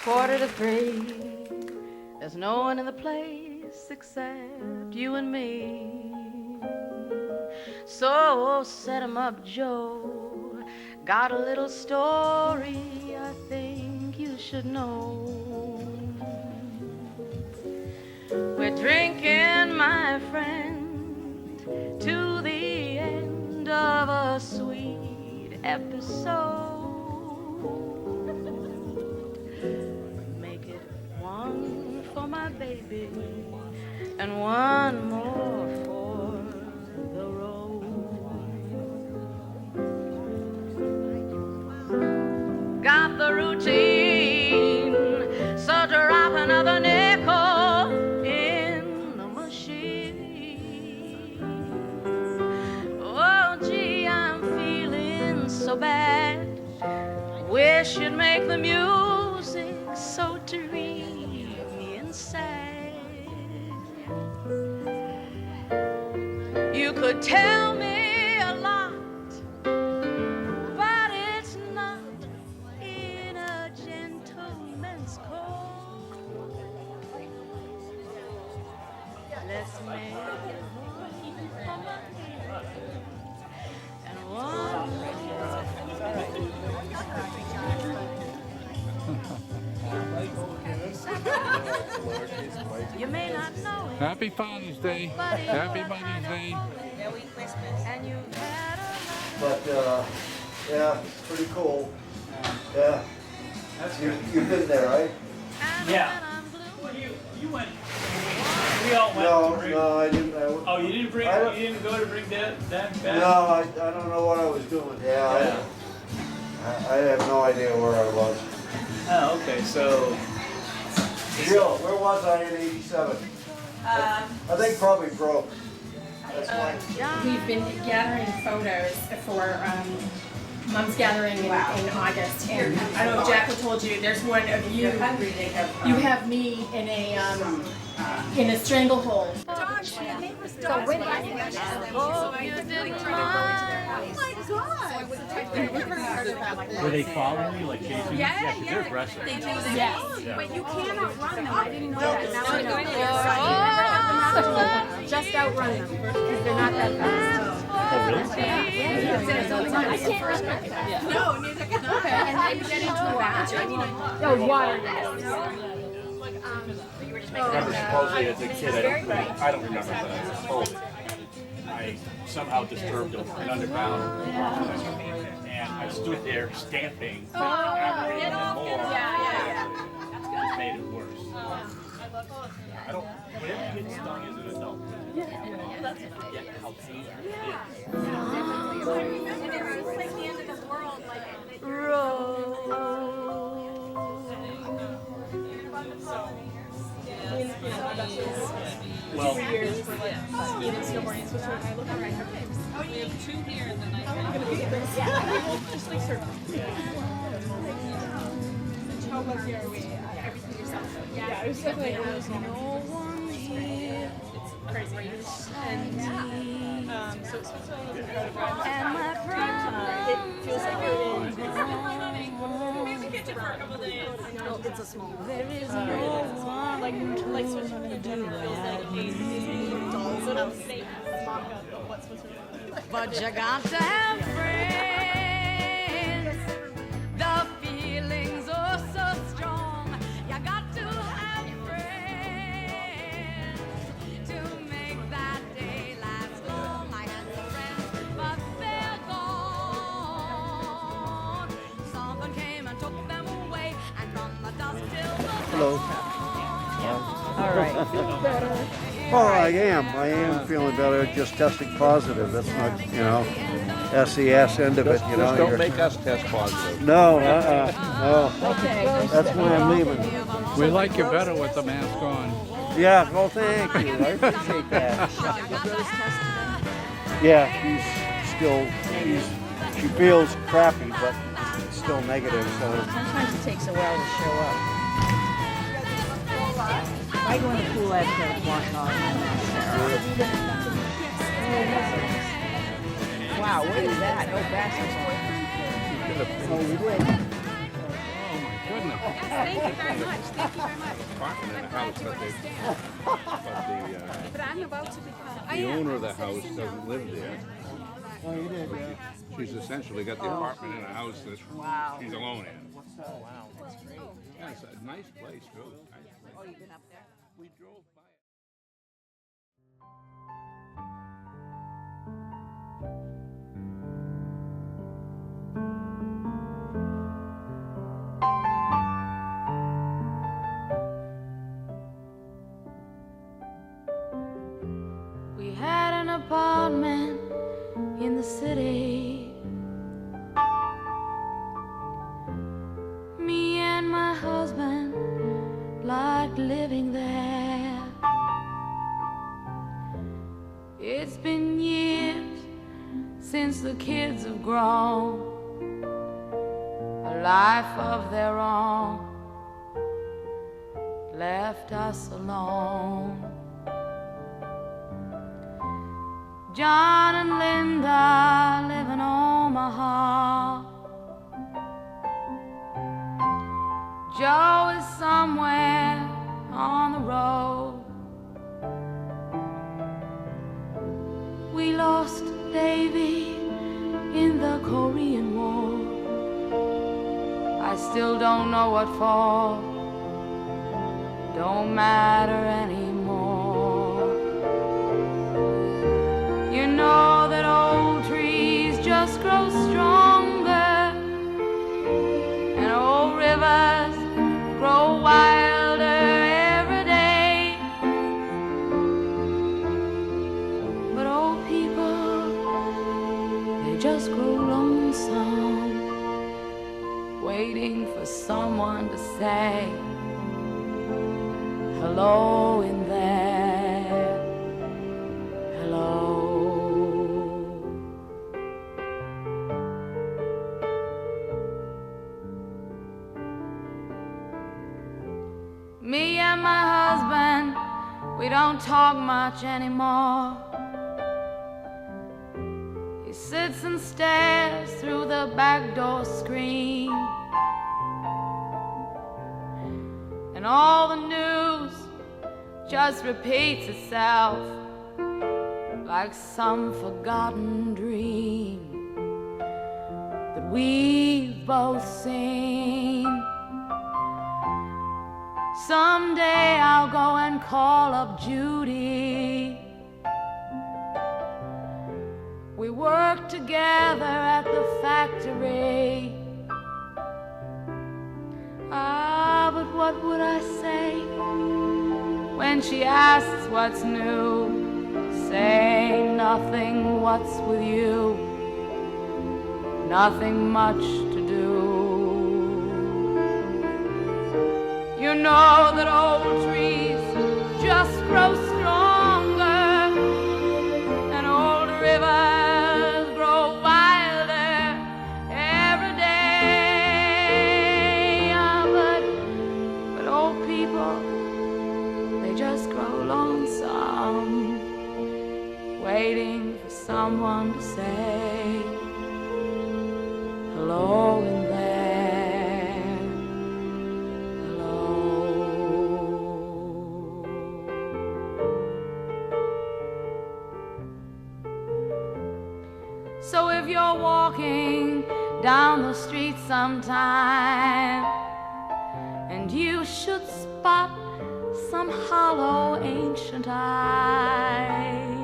2:45. There's no one in the place except you and me. So set 'em up, Joe. Got a little story I think you should know. We're drinking, my friend, to the end of a sweet episode. Make it one for my baby and one more for the road. Got the routine, so drop another nickel in the machine. Oh gee, I'm feeling so bad. Wish you'd make the music so dreamy and sad. You could tell me a lot, but it's not in a gentleman's code. Let's make it one and one. You may not know it. Happy Father's Day. Happy Mother's Day. Merry Christmas. And you had a But yeah, it's pretty cool. Yeah. You've been there, right? Yeah. Well, you went. We all went. No, I didn't. Oh, you didn't bring. You didn't go to bring Dad back. No, I don't know what I was doing. Yeah. I have no idea where I was. Oh, okay. So. Jill, where was I in '87? I think probably broke. That's why. We've been gathering photos for Mom's Gathering in August, and I don't know if Jacqueline told you, there's one of you. You have me in a stranglehold. So when I Were they following you, like chasing you? Yeah, because they're aggressive. They do. Yes. But you cannot run them. I didn't know that. Now I know. Just outrun them because they're not that fast. Oh, really? I can't run them. No, neither can I. And then you get into a batch. Oh, water. I remember supposedly as a kid, I don't remember, but I was told I somehow disturbed an underground, and I stood there stamping after even more. It made it worse. I don't. Whenever you get stung as an adult, you forget how painful it is. And it was like the end of the world. Well, Oh, you have two here and then Just like circle. How was your everything yourself? Yeah, it was definitely no one here. It's crazy. And so it's and my it feels like you're in. no, it's a small. There is no one like switching to dinner feels like dolls that I'm safe. What's supposed to be. But you got to have friends. The feelings are so strong. You got to have friends to make that day last long. I had some friends, but they're gone. Something came and took them away, and from the dusk till the Hello. all right. Oh, I am feeling better. Just testing positive. That's not, that's the ass end of it. Just don't make us test positive. No, no. That's why I'm leaving. We like you better with the mask on. Yeah. Well, thank you. I appreciate that. Yeah, she feels crappy, but it's still negative. So Sometimes it takes a while to show up. I go in the pool after washing off my mascara. Wow, what is that? No bastards on it. Oh, you did. Oh my goodness. Thank you very much. Thank you very much. Apartment in the house, But I'm about to become. the owner of the house doesn't live there. Oh, you did, yeah. She's essentially got the apartment in a house that she's alone in. Oh, wow. That's great. Yeah, it's a nice place, too. Nice place. Oh, you've been up there? We drove by it. We had an apartment in the city. Me and my husband liked living there. It's been years since the kids have grown a life of their own, left us alone. John and Linda live in Omaha. Joe is somewhere on the road. We lost Davy in the Korean War. I still don't know what for. Don't matter anymore. You know that old trees just grow stronger, and old rivers grow wilder every day. But old people, they just grow lonesome, waiting for someone to say hello in there. Hello. Me and my husband, we don't talk much anymore. He sits and stares through the back door screen, and all the news just repeats itself like some forgotten dream that we've both seen. Someday I'll go and call up Judy. We worked together at the factory. Ah, but what would I say when she asks what's new? Say nothing, what's with you? Nothing much to do. You know that old trees just grow stronger, and old rivers grow wilder every day. Ah, but old people, they just grow lonesome, waiting for someone to say hello in there. So if you're walking down the street sometime and you should spot some hollow ancient eyes,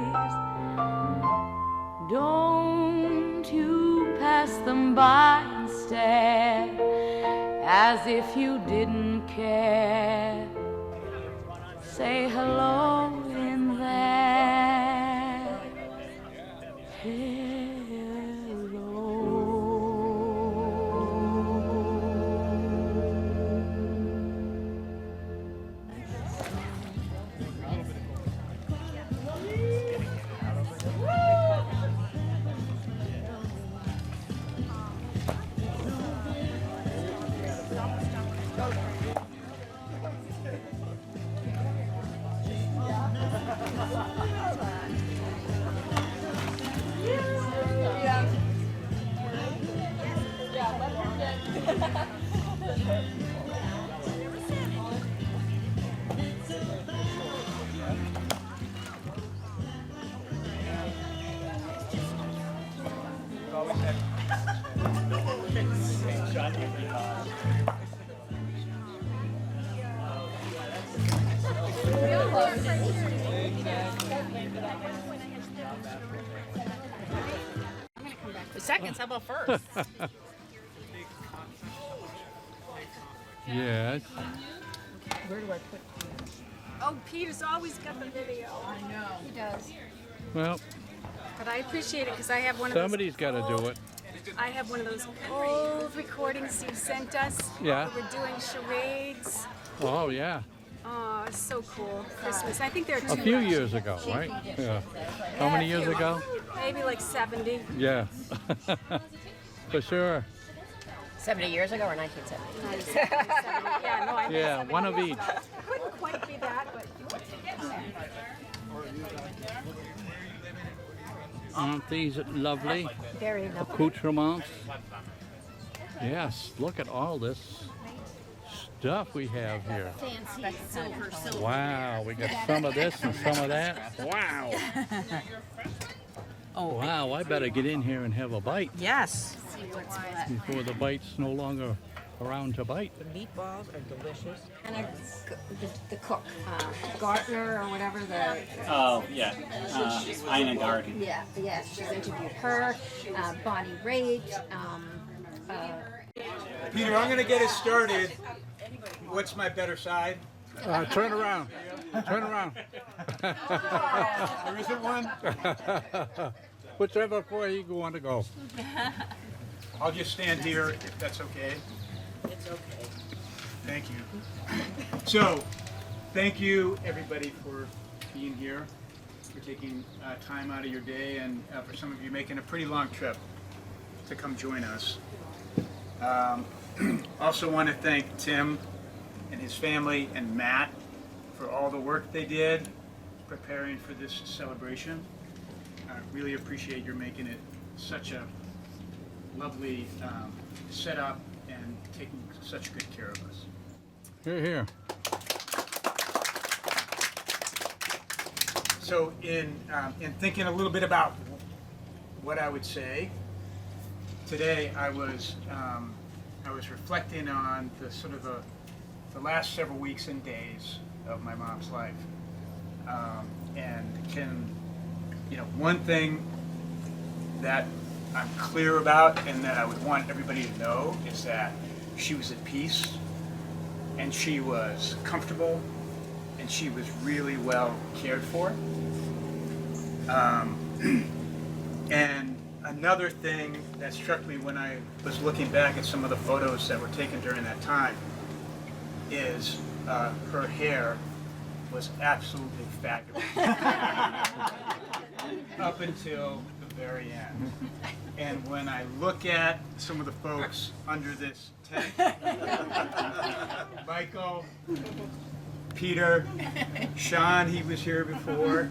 don't you pass them by and stare as if you didn't care. Say hello in there. Hello. seconds. How about first? Yes. Where do I put? Oh, Peter's always got the video. I know. He does. Well, But I appreciate it because I have one of those. somebody's got to do it. I have one of those old recordings you sent us. Yeah. We're doing charades. Oh, yeah. Oh, it's so cool. Christmas. I think there are two. A few left. years ago, right? Yeah. How many years ago? Maybe like 70. Yeah. For sure. 70 years ago or 1970? Yeah, no, I think Yeah, 70. one of each. Couldn't quite be that, but. Aren't these lovely Very lovely. accoutrements? Yes, look at all this stuff we have here. Fancy silver. Wow, we got some of this and some of that. Wow. Oh, Wow, I better get in here and have a bite yes. before the bite's no longer around to bite. The meatballs are delicious. And the cook, Gartner or whatever the. Oh, yeah. Ina Garden. Yeah, yes, she's interviewed her, Bonnie Raitt. Peter, I'm going to get us started. What's my better side? Turn around. Turn around. There isn't one? Whichever way you want to go. I'll just stand here if that's okay. It's okay. Thank you. So, thank you everybody for being here, for taking time out of your day, and for some of you making a pretty long trip to come join us. Also want to thank Tim and his family and Matt for all the work they did preparing for this celebration. I really appreciate your making it such a lovely setup and taking such good care of us. Here, here. So in thinking a little bit about what I would say, today I was reflecting on the sort of the last several weeks and days of my mom's life, and one thing that I'm clear about and that I would want everybody to know is that she was at peace and she was comfortable and she was really well cared for. And another thing that struck me when I was looking back at some of the photos that were taken during that time is her hair was absolutely fabulous up until the very end. And when I look at some of the folks under this tent, Michael, Peter, Sean, he was here before,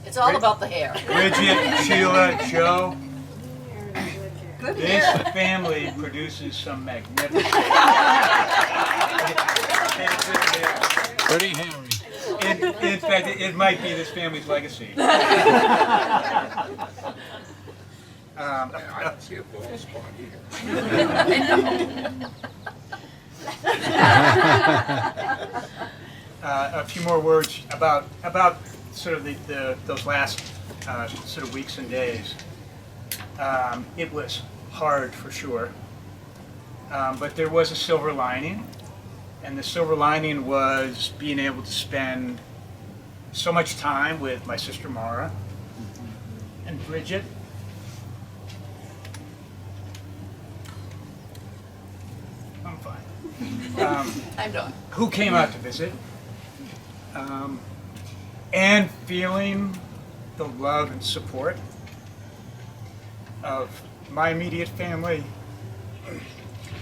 It's all about the hair. Bridget, Sheila, Joe. This family produces some magnificent. Pretty hairy. In fact, it might be this family's legacy. I see a bald spot here. A few more words about sort of those last sort of weeks and days. It was hard for sure, but there was a silver lining, and the silver lining was being able to spend so much time with my sister Mara and Bridget. I'm fine. I'm done. Who came out to visit, and feeling the love and support of my immediate family,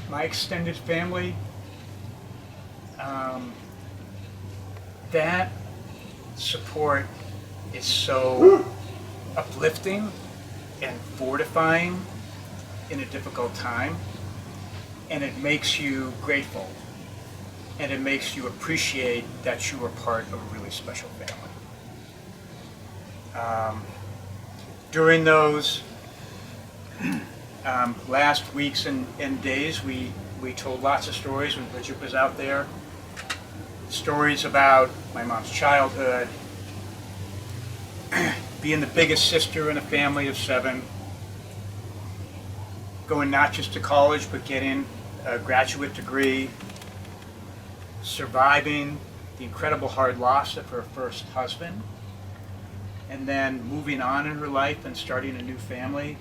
my extended family. That support is so uplifting and fortifying in a difficult time, and it makes you grateful, and it makes you appreciate that you are part of a really special family. During those last weeks and days, we told lots of stories when Bridget was out there. Stories about my mom's childhood, being the biggest sister in a family of 7, going not just to college, but getting a graduate degree, surviving the incredible hard loss of her first husband, and then moving on in her life and starting a new family.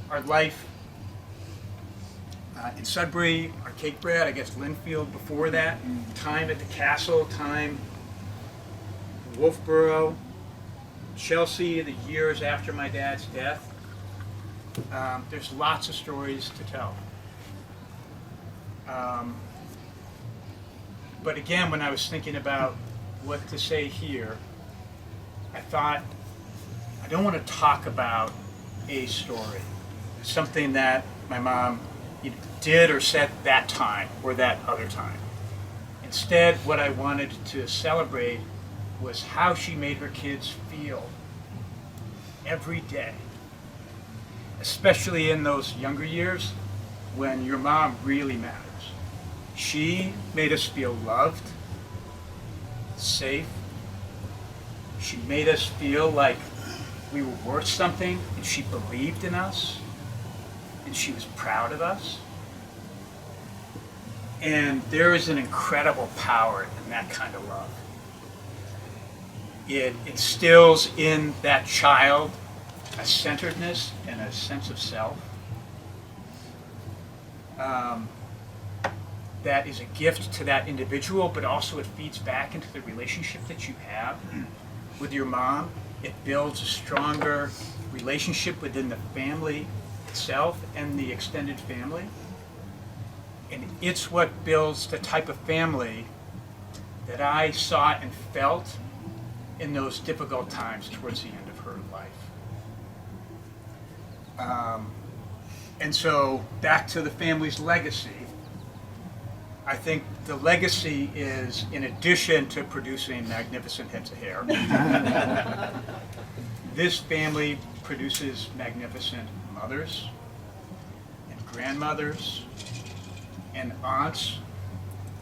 Our life in Sudbury, our cake bread, I guess Linfield before that, time at the castle, time in Wolfboro, Chelsea, the years after my dad's death. There's lots of stories to tell. But again, when I was thinking about what to say here, I thought, I don't want to talk about a story, something that my mom did or said that time or that other time. Instead, what I wanted to celebrate was how she made her kids feel every day, especially in those younger years when your mom really matters. She made us feel loved, safe. She made us feel like we were worth something, and she believed in us, and she was proud of us. And there is an incredible power in that kind of love. It instills in that child a centeredness and a sense of self that is a gift to that individual, but also it feeds back into the relationship that you have with your mom. It builds a stronger relationship within the family itself and the extended family. And it's what builds the type of family that I saw and felt in those difficult times towards the end of her life. And so back to the family's legacy, I think the legacy is, in addition to producing magnificent heads of hair, this family produces magnificent mothers and grandmothers and aunts,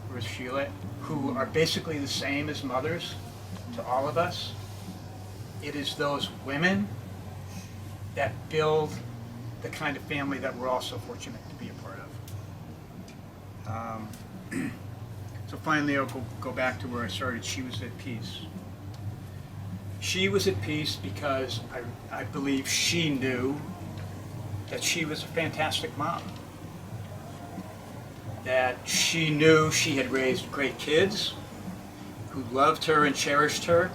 where's Sheila, who are basically the same as mothers to all of us. It is those women that build the kind of family that we're all so fortunate to be a part of. So finally, I'll go back to where I started. She was at peace. She was at peace because I believe she knew that she was a fantastic mom. That she knew she had raised great kids who loved her and cherished her,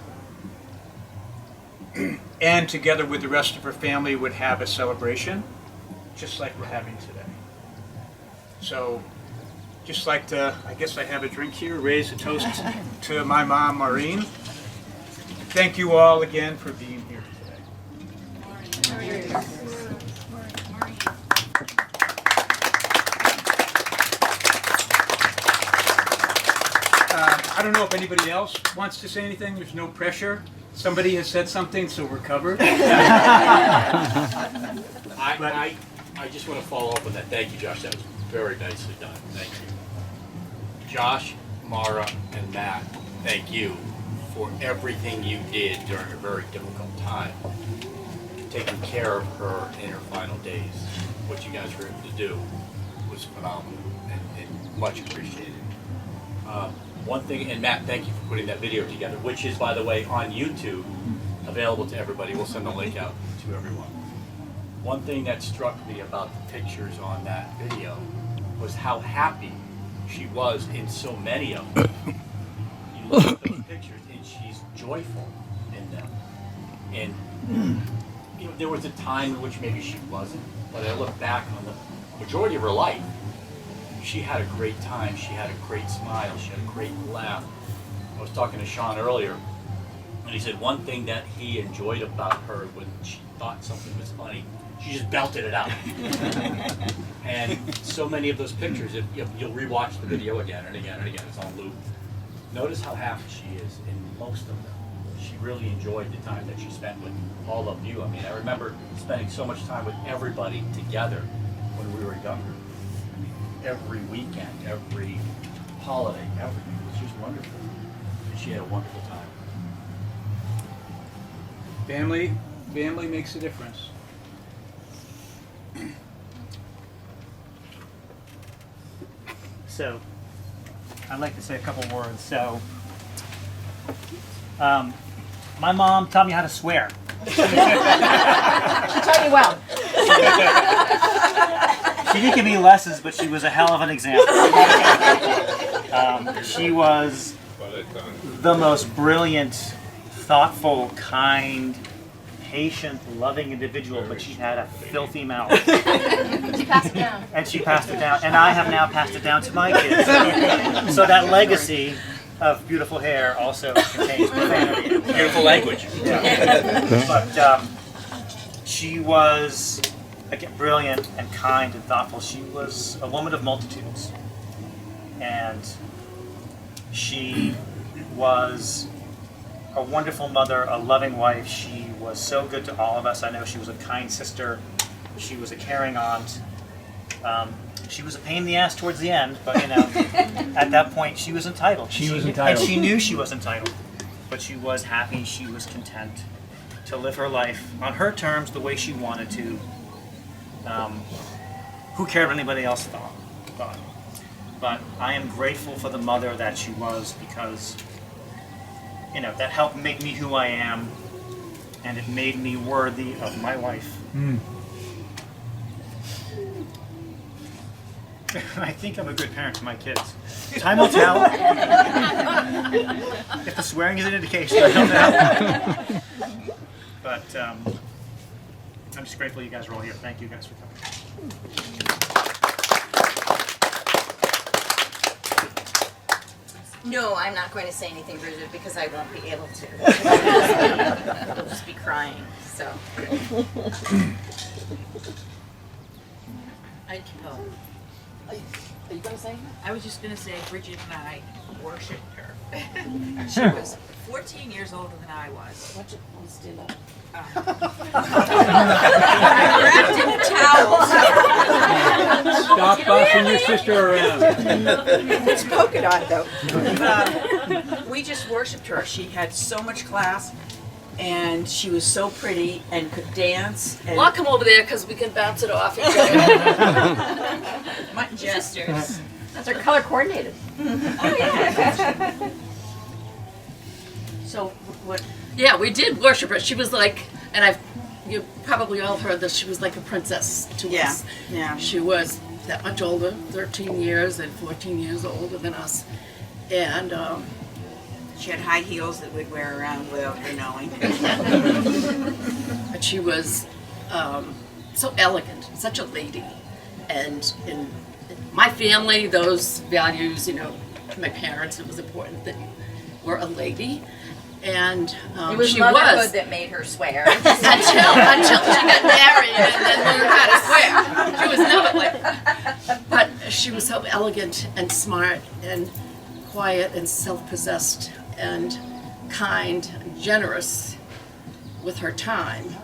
and together with the rest of her family would have a celebration, just like we're having today. So, just like to, I guess I have a drink here, raise a toast to my mom, Maureen. Thank you all again for being here today. I don't know if anybody else wants to say anything. There's no pressure. Somebody has said something, so we're covered. I just want to follow up on that. Thank you, Josh. That was very nicely done. Thank you. Josh, Mara, and Matt, thank you for everything you did during a very difficult time. Taking care of her in her final days. What you guys were able to do was phenomenal and much appreciated. One thing, and Matt, thank you for putting that video together, which is, by the way, on YouTube, available to everybody. We'll send the link out to everyone. One thing that struck me about the pictures on that video was how happy she was in so many of them. You look at those pictures and she's joyful in them. And you know, there was a time in which maybe she wasn't, but I look back on the majority of her life, she had a great time, she had a great smile, she had a great laugh. I was talking to Sean earlier, and he said one thing that he enjoyed about her when she thought something was funny, she just belted it out. And so many of those pictures, if you'll rewatch the video again and again and again, it's on loop. Notice how happy she is in most of them. She really enjoyed the time that she spent with all of you. I mean, I remember spending so much time with everybody together when we were younger. Every weekend, every holiday, everything. It was just wonderful. And she had a wonderful time. Family makes a difference. So I'd like to say a couple words. So my mom taught me how to swear. She taught you well. She didn't give me lessons, but she was a hell of an example. She was the most brilliant, thoughtful, kind, patient, loving individual, but she had a filthy mouth. She passed it down. And she passed it down, and I have now passed it down to my kids. So that legacy of beautiful hair also contains profanity. Beautiful language. Yeah. But she was, again, brilliant and kind and thoughtful. She was a woman of multitudes. And she was a wonderful mother, a loving wife. She was so good to all of us. I know she was a kind sister. She was a caring aunt. She was a pain in the ass towards the end, but you know, at that point she was entitled. She was entitled. And she knew she was entitled. But she was happy, she was content to live her life on her terms, the way she wanted to. Who cared what anybody else thought? But I am grateful for the mother that she was, because you know, that helped make me who I am, and it made me worthy of my wife. I think I'm a good parent to my kids. Time will tell. If the swearing is an indication, I don't know. But I'm just grateful you guys are all here. Thank you guys for coming. No, I'm not going to say anything, Bridget, because I won't be able to. I'll just be crying, so. Are you going to say? I was just going to say Bridget and I worshipped her. She was 14 years older than I was. Watch it. I'll stand up. Wrapped in towels. Stop bossing your sister around. It's polka dot though. We just worshipped her. She had so much class, and she was so pretty and could dance. And Well, I'll come over there because we can bounce it off each other. mutton jesters. That's our color coordinated. So what? Yeah, we did worship her. She was like, and you probably all heard this, she was like a princess to us. Yeah. She was that much older, 13 years and 14 years older than us. And She had high heels that we'd wear around without her knowing. but she was so elegant, such a lady. And in my family, those values, you know, my parents, it was important that you were a lady. And It was she motherhood was that made her swear. until she got married and then learned how to swear. She was never like that. But she was so elegant and smart and quiet and self-possessed and kind and generous with her time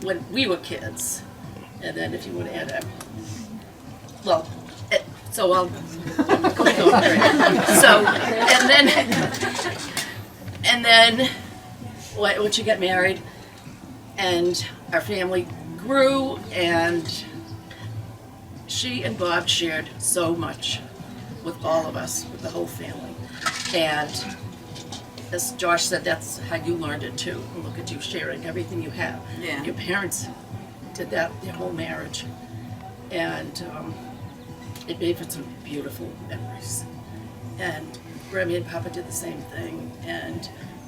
when we were kids. And then if you want to add that, well, so I'll go there. So, and then once you get married and our family grew, and she and Bob shared so much with all of us, with the whole family. And as Josh said, that's how you learned it too. And look at you sharing everything you have. Yeah. Your parents did that their whole marriage. And it made for some beautiful memories. And Grammy and Papa did the same thing. And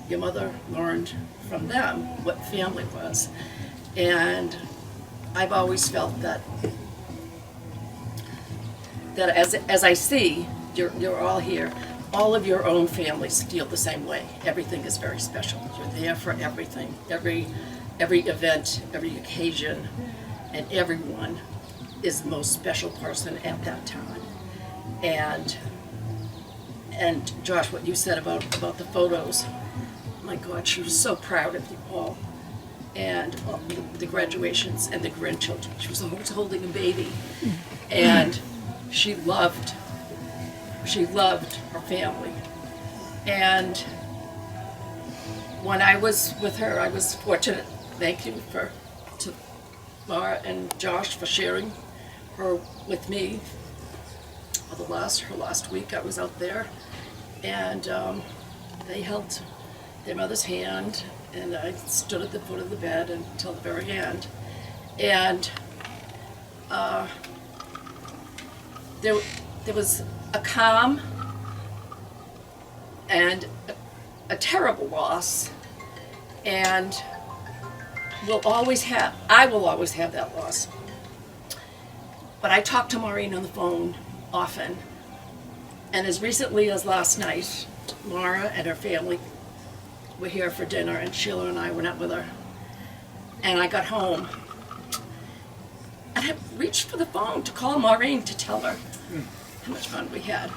your mother learned from them what family was. And I've always felt that as I see, you're all here, all of your own families feel the same way. Everything is very special. You're there for everything, every event, every occasion, and everyone is the most special person at that time. And Josh, what you said about the photos, my God, she was so proud of you all. And the graduations and the grandchildren. She was always holding a baby. And she loved her family. And when I was with her, I was fortunate, thank you to Laura and Josh for sharing her with me her last week I was out there, and they held their mother's hand, and I stood at the foot of the bed until the very end. And there was a calm and a terrible loss, and I will always have that loss. But I talk to Maureen on the phone often, and as recently as last night, Mara and her family were here for dinner, and Sheila and I went out with her. And I got home, and I reached for the phone to call Maureen to tell her how much fun we had.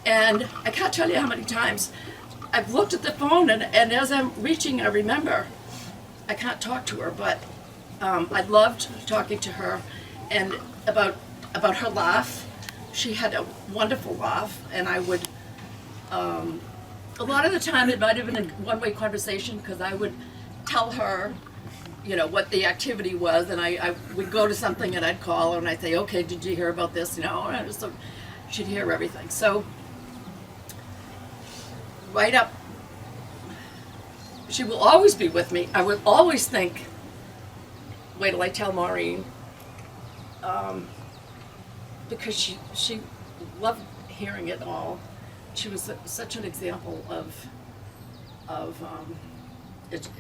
And I can't tell you how many times I've looked at the phone, and as I'm reaching, I remember I can't talk to her, but I loved talking to her, and about her laugh. She had a wonderful laugh, and I would, a lot of the time it might have been a one-way conversation, because I would tell her, you know, what the activity was, and I would go to something and I'd call her and I'd say, okay, did you hear about this? You know, and so she'd hear everything. So, right up, she will always be with me. I would always think, wait till I tell Maureen, because she loved hearing it all. She was such an example of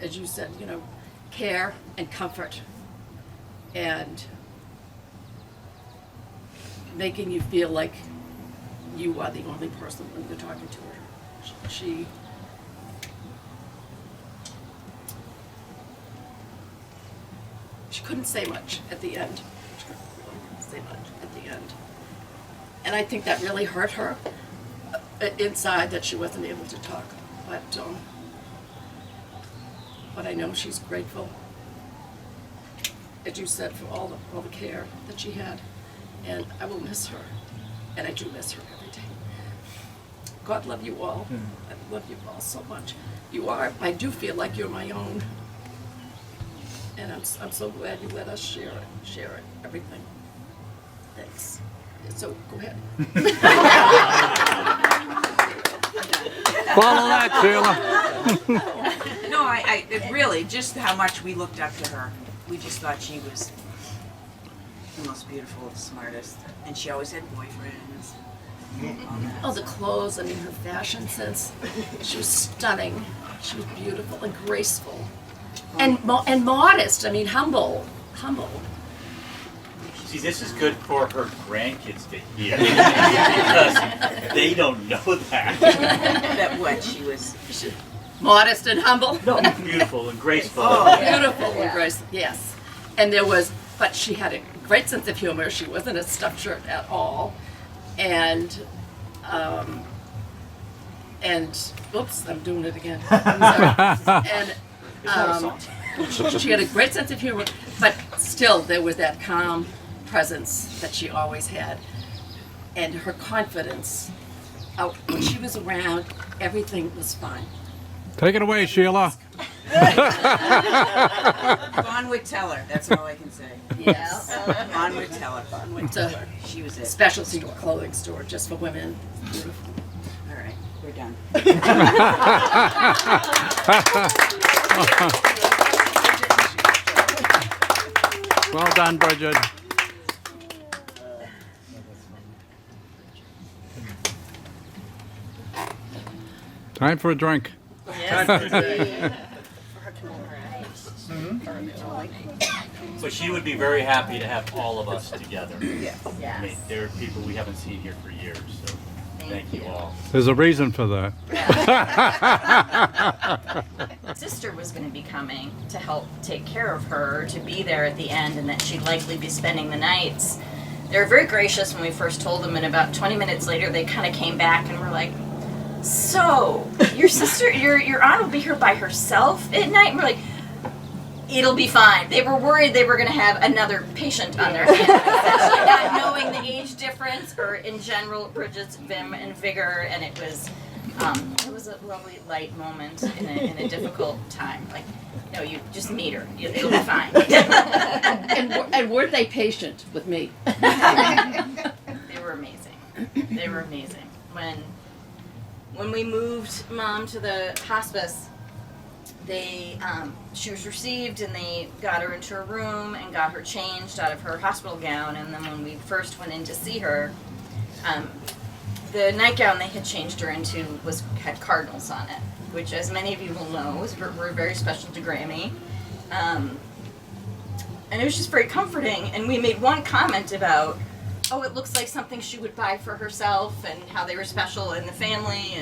as you said, you know, care and comfort, and making you feel like you are the only person when you're talking to her. She couldn't say much at the end. She really couldn't say much at the end. And I think that really hurt her inside, that she wasn't able to talk. But I know she's grateful, as you said, for all the care that she had. And I will miss her. And I do miss her every day. God love you all. I love you all so much. You are, I do feel like you're my own. And I'm so glad you let us share it, everything. Thanks. So, go ahead. Follow that, Sheila. No, I really, just how much we looked up to her. We just thought she was the most beautiful, the smartest. And she always had boyfriends. Oh, the clothes, I mean, her fashion sense. She was stunning. She was beautiful and graceful. And modest, I mean, humble. See, this is good for her grandkids to hear, because they don't know that. That what she was. Modest and humble. No, beautiful and graceful. Oh, beautiful and graceful, yes. And but she had a great sense of humor. She wasn't a stuffed shirt at all. And oops, I'm doing it again. I'm sorry. And she had a great sense of humor, but still there was that calm presence that she always had, and her confidence. When she was around, everything was fine. Take it away, Sheila. Gone with Teller, that's all I can say. Yes. Gone with Teller. It's a She was it. specialty clothing store just for women. Beautiful. All right, we're done. Well done, Bridget. Time for a drink. So she would be very happy to have all of us together. Yes. I mean, there are people we haven't seen here for years, so thank you all. There's a reason for that. Sister was going to be coming to help take care of her, to be there at the end, and that she'd likely be spending the nights. They were very gracious when we first told them, and about 20 minutes later they kind of came back and were like, so, your sister, your aunt will be here by herself at night? And we're like, it'll be fine. They were worried they were going to have another patient on their hands, essentially, not knowing the age difference, or in general, Bridget's vim and vigor, and it was a lovely, light moment in a difficult time. Like, no, you just meet her. It'll be fine. And weren't they patient with me? They were amazing. They were amazing. When we moved Mom to the hospice, she was received and they got her into her room and got her changed out of her hospital gown. And then when we first went in to see her, the nightgown they had changed her into had cardinals on it, which, as many of you will know, were very special to Grammy. And it was just very comforting. And we made one comment about, oh, it looks like something she would buy for herself and how they were special in the family.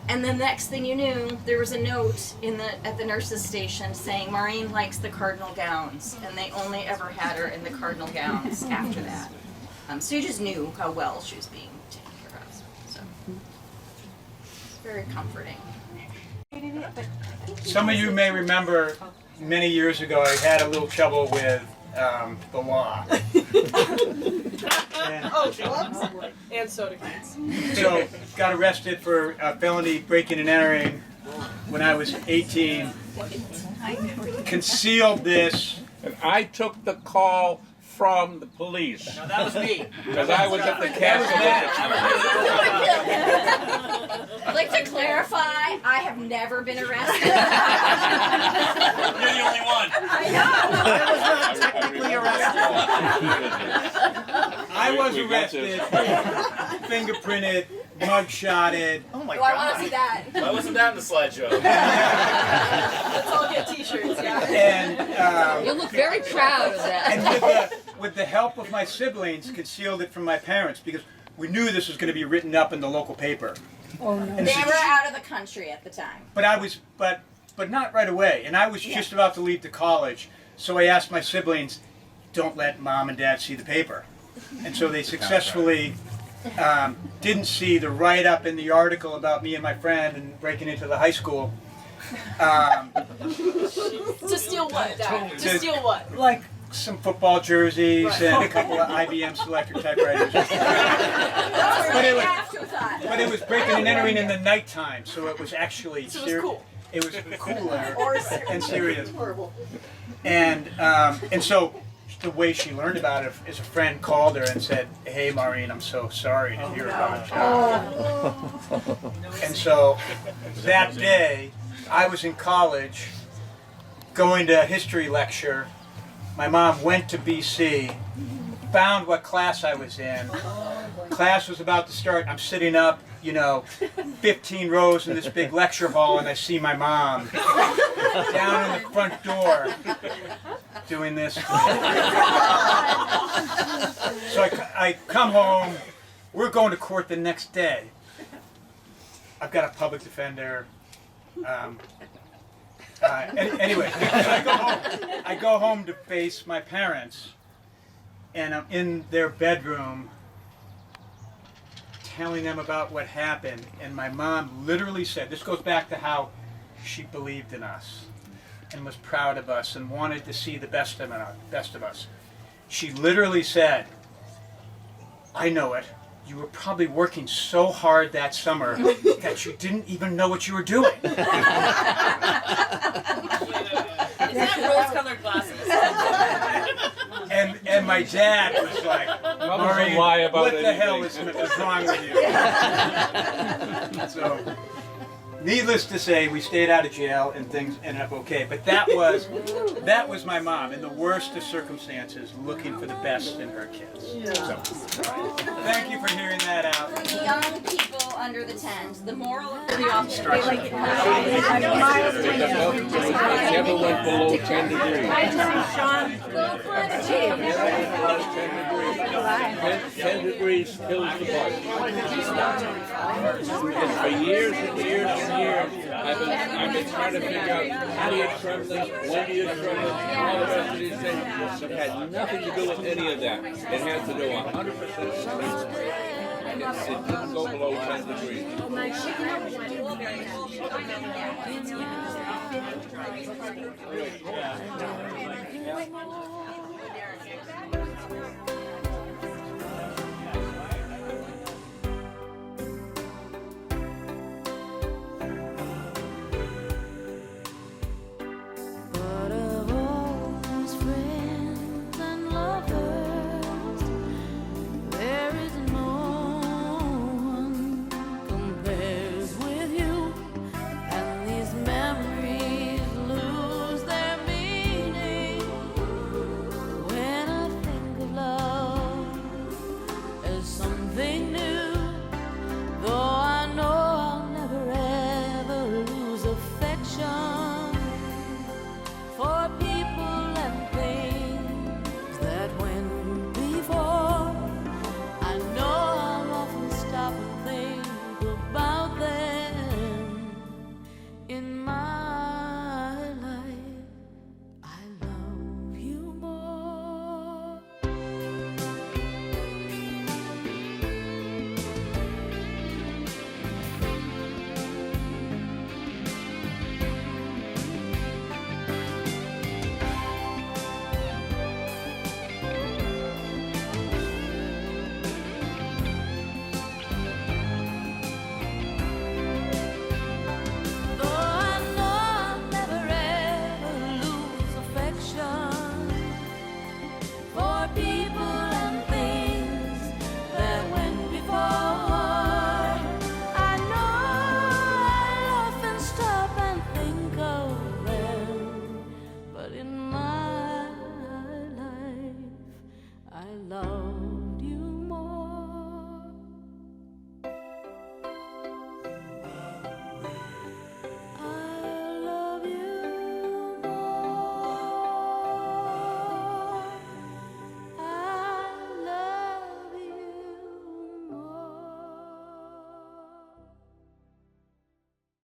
And then the next thing you knew, there was a note at the nurse's station saying Maureen likes the cardinal gowns, and they only ever had her in the cardinal gowns after that. So you just knew how well she was being taken care of. So it's very comforting. Some of you may remember many years ago I had a little trouble with the law. And soda cans. So, got arrested for felony breaking and entering when I was 18. Concealed this. And I took the call from the police. No, that was me. Because I was at the castle. I'd like to clarify, I have never been arrested. You're the only one. I know. I was not technically arrested. I was arrested, fingerprinted, mugshotted. Oh my I want to see that. Why wasn't that in the slideshow? Let's all get t-shirts, yeah. And You look very proud of that. and with the help of my siblings, concealed it from my parents because we knew this was going to be written up in the local paper. Oh, no. They were out of the country at the time. But I was, but not right away. And I was just about to leave to college, so I asked my siblings, "Don't let Mom and Dad see the paper." And so they successfully didn't see the write-up in the article about me and my friend and breaking into the high school. To steal what, Dad? To steal what? Like some football jerseys and a couple of IBM Selector typewriters. But it was breaking and entering in the nighttime, so it was actually cool. It was cooler and serious. Horrible. And so the way she learned about it is a friend called her and said, "Hey, Maureen, I'm so sorry to hear about it." And so that day, I was in college, going to a history lecture. My mom went to BC, found what class I was in. Class was about to start. I'm sitting up, 15 rows in this big lecture hall, and I see my mom down in the front door doing this. So I come home. We're going to court the next day. I've got a public defender. Anyway, so I go home to face my parents, and I'm in their bedroom telling them about what happened, and my mom literally said, this goes back to how she believed in us and was proud of us and wanted to see the best of us. She literally said, "I know it. You were probably working so hard that summer that you didn't even know what you were doing." Is that rose-colored glasses? And my dad was like, "Maureen, what the hell is wrong with you?" So, needless to say, we stayed out of jail and things ended up okay. But that was my mom in the worst of circumstances, looking for the best in her kids. So, thank you for hearing that out. For the young people under the tent, the moral of the Never went below 10 degrees. 10 degrees kills the bug. And for years and years and years, I've been trying to figure out how do you trim this, when do you trim it, all the rest of these things. It had nothing to do with any of that. It had to do 100% sleep. It didn't go below 10 degrees.